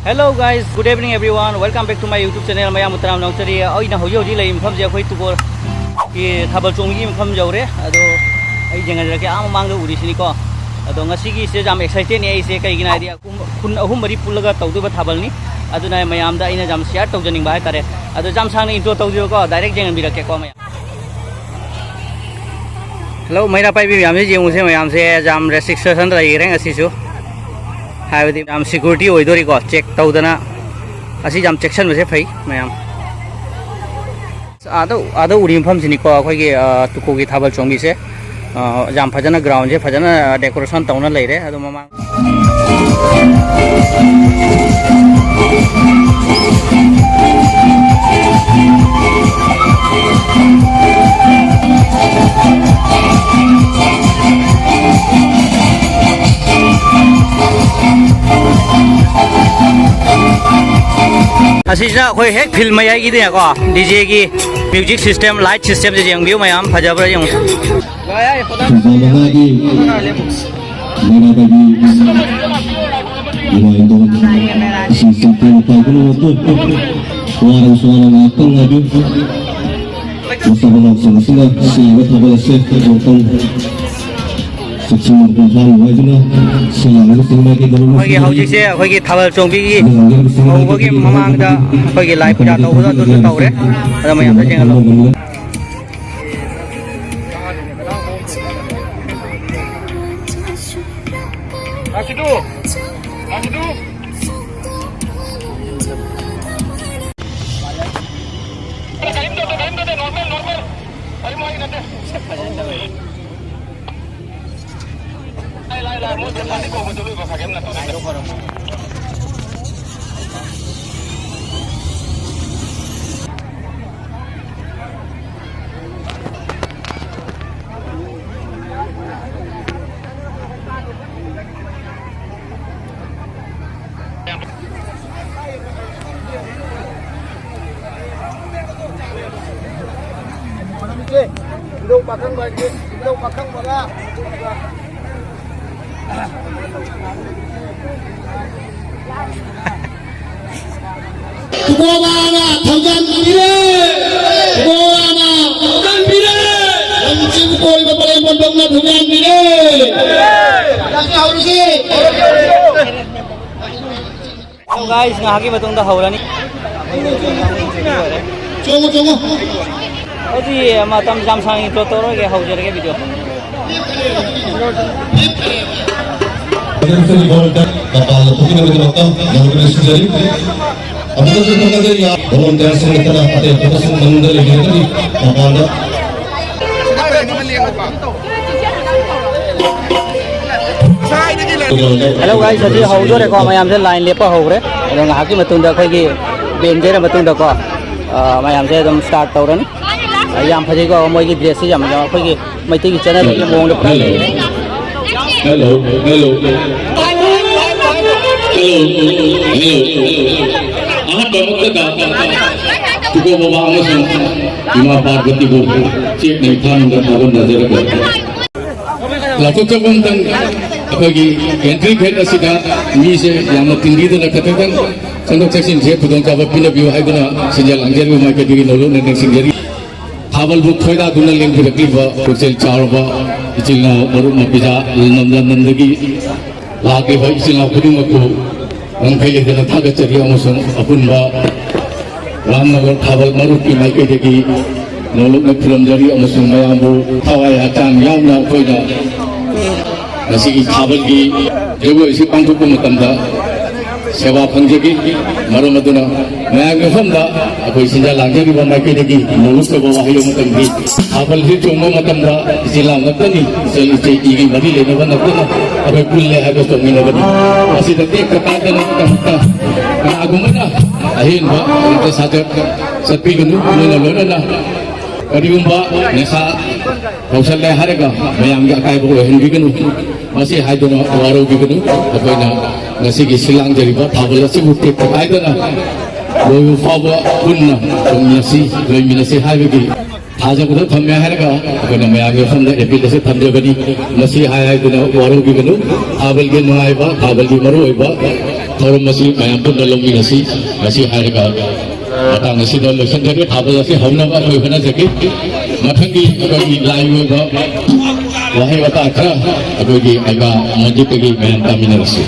Hello guys, good evening everyone. Welcome back to my YouTube channel. Mayam Mutaram Nongchari. Aina hoji hoji lai mpham je khoi tubor ki thabal chonggi mpham jaure ado ai jenga jara ke am mang do uri sini ko ado ngasi gi se jam excited ni ai se kai gina idea kun ahum mari pulaga tawdu ba thabal ni aduna mayam da aina jam share tawjaning ba tare ado jam sang ni intro tawdu ko direct jenga bi rakke ko mayam. Hello maina pai bi yam je jemu se mayam se jam restriction da ireng asi su हाइबदी jam security होइदोरी को check तौदना असी जाम चेक्शन बसे फै ma'am आदो उरी मफम सिनी को अखोगी तुको की थाबल चोंगी से जाम फजना ground से फजना डेकोरेशन तौना लेरे अदो ममा असीना कोई हेक फिल्म में आएगी देखो डीजे की म्यूजिक सिस्टम लाइट सिस्टम से जंग व्यू में हम फजाबर जंग हौजी से अखोगी थाबल चोंबी की हौबगी ममांगदा अखोगी लाई पूजा तौबदा दुदु तौरे अदा मयाम दा जेंगलो आकिदु Đâu pakang ba đâu pakang ba Kuboana thousand pire Kuboana thousand pire Lancim koi ba pare mondong na thousand pire Lagi haurusi guys ngahagi batong da haurani Chongo Odi matam jam sangi totoro ge haujer ge video kapal pukin ng mga mga sundari ang mga sundari ya volunteer sa mga ate tapos ng mandali dito kapal Hello guys अभी हौजो रे को मयाम से line Lepa हो रे रंग hockey मतुंग दा खई की बेंजे रे मतुंग दा को मयाम से एकदम स्टार्ट तौरन याम फजे को मोई की ड्रेस से याम खई की मैती की चैनल की मोंग दे हेलो आप प्रमुख का तुको बाबा अमसुंग इमा पार्वती को चेक नहीं था नंबर थावन नजर करते लातो चबन तंग अखोगी एंट्री गेट असिदा मी से याम तिंदी द लखतन संदोक सेक्शन से खुदों का पिन बियो हाइगना सिंजल अंजर में माइक दिगी नोलो ने सिंजरी थावल बुक थोइदा दुना लेंग बिरक्लिबा कुचल चारबा इचिना मरु मपिजा नंदगी लागे भाई इचिना खुदुमको अंखैले दना थागचरी अमसुंग अपुनबा रामनगर थावल मरु की माइक दिगी नोलो ने फिल्म जरी अमसुंग मयामबु थावाय हचान यामना खोइदा ngasi thabalgi jogo isi pangthokpa matamda सेवा फंगजगी मरो मदुना मैं हमदा अखोई सिंजा लांगजगी बमाइके दगी नोस को वाहियो मतंगी आबल हि चोंगो मतंदा जिला नतनी सेल इचे इगी मरी लेने बनतना अबे पुल्ले है दोस्तों मिने बनी असि दते कतादन तमता आगुमना अहिन बा ते साथे सत्पी गनु लोना लोना करिगुंबा नेसा कौशल्य हारेगा मयामगी अकायबो हेनगिगनु मसी हाइदना वारोगिगनु अखोइना ngasi silang jadi buat tabel nasi bukti terkait dengan loyu fawa punna nasi loyu nasi hai bagi taja kuda thamya hai ka kena maya ke famda epi nasi thamja bani nasi hai kuda waru gi ganu tabel ge nai ba tabel gi maru ba thorum nasi maya punna longi nasi hai ka ata nasi do lotion jadi tabel nasi hamna ba koi bana jeki mathangi koi lai ba wahai bata akhra koi gi aga majid gi maya tamina nasi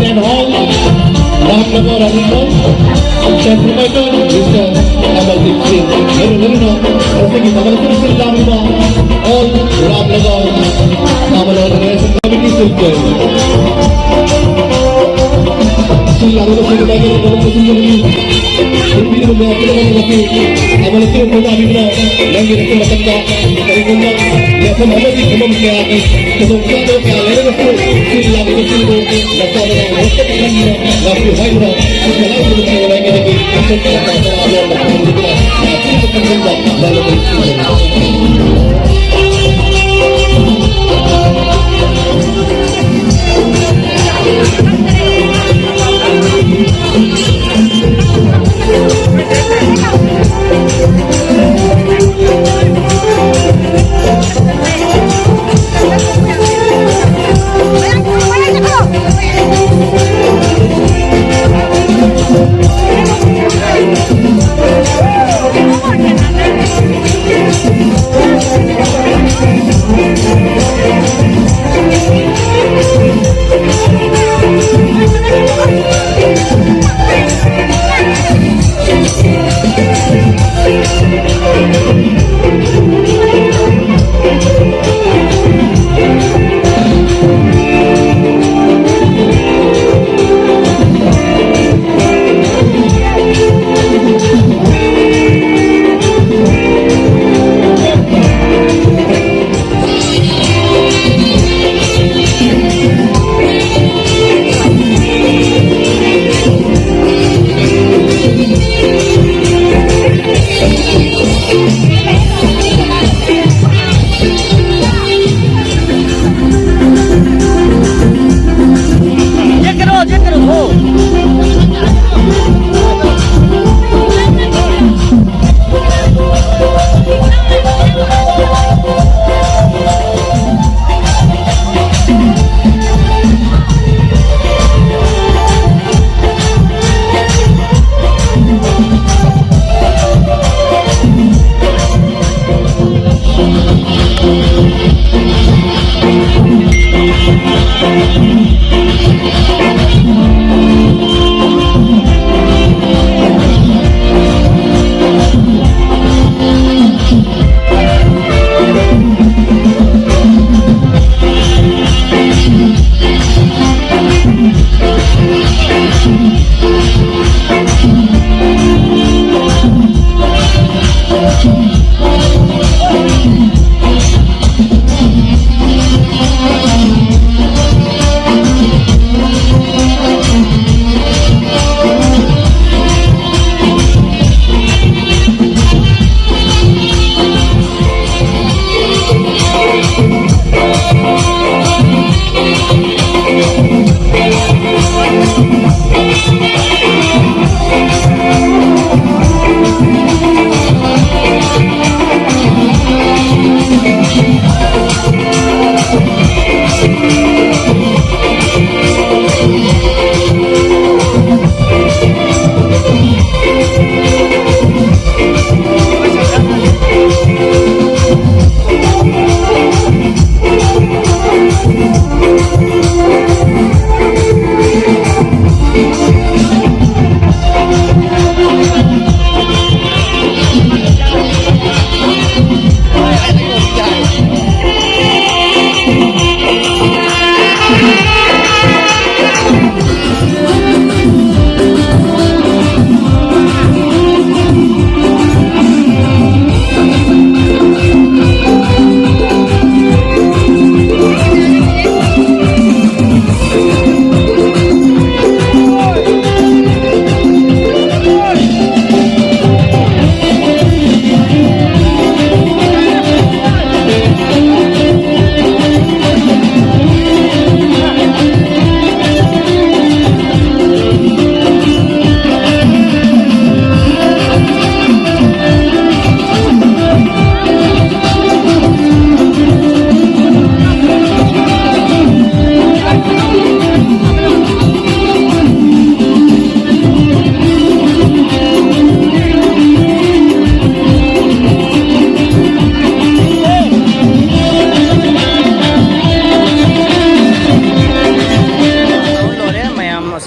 Stand all Ramnagar Ramnagar, Chef Provider, Mr. Amardeep Singh. Very now, जैसे कि Amardeep Singh Ramnagar, all Ramnagar, our organization committee sector. Shri लागू से लगे लोगों को सुनने के लिए हिंदी में मैं अपने मन रखी हमारे से कोई अभी ना लंबी रखने मतलब का करीबन जैसे हमें भी खबर के आगे तो क्या तो क्या लेने को श्री लागू से को लगता है बहुत पसंद है काफी हाई ना कुछ अलग से कुछ लगाएंगे लेकिन इससे क्या करना है आप लोग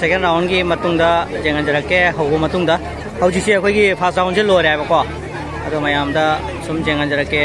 सेकेंड राउंड की मतुंगदा जेंगनजरके हौगो मतुंगदा हौजिसे अखोगी फर्स्ट राउंड से लोरे है बको अदो मयामदा सुम जेंगनजरके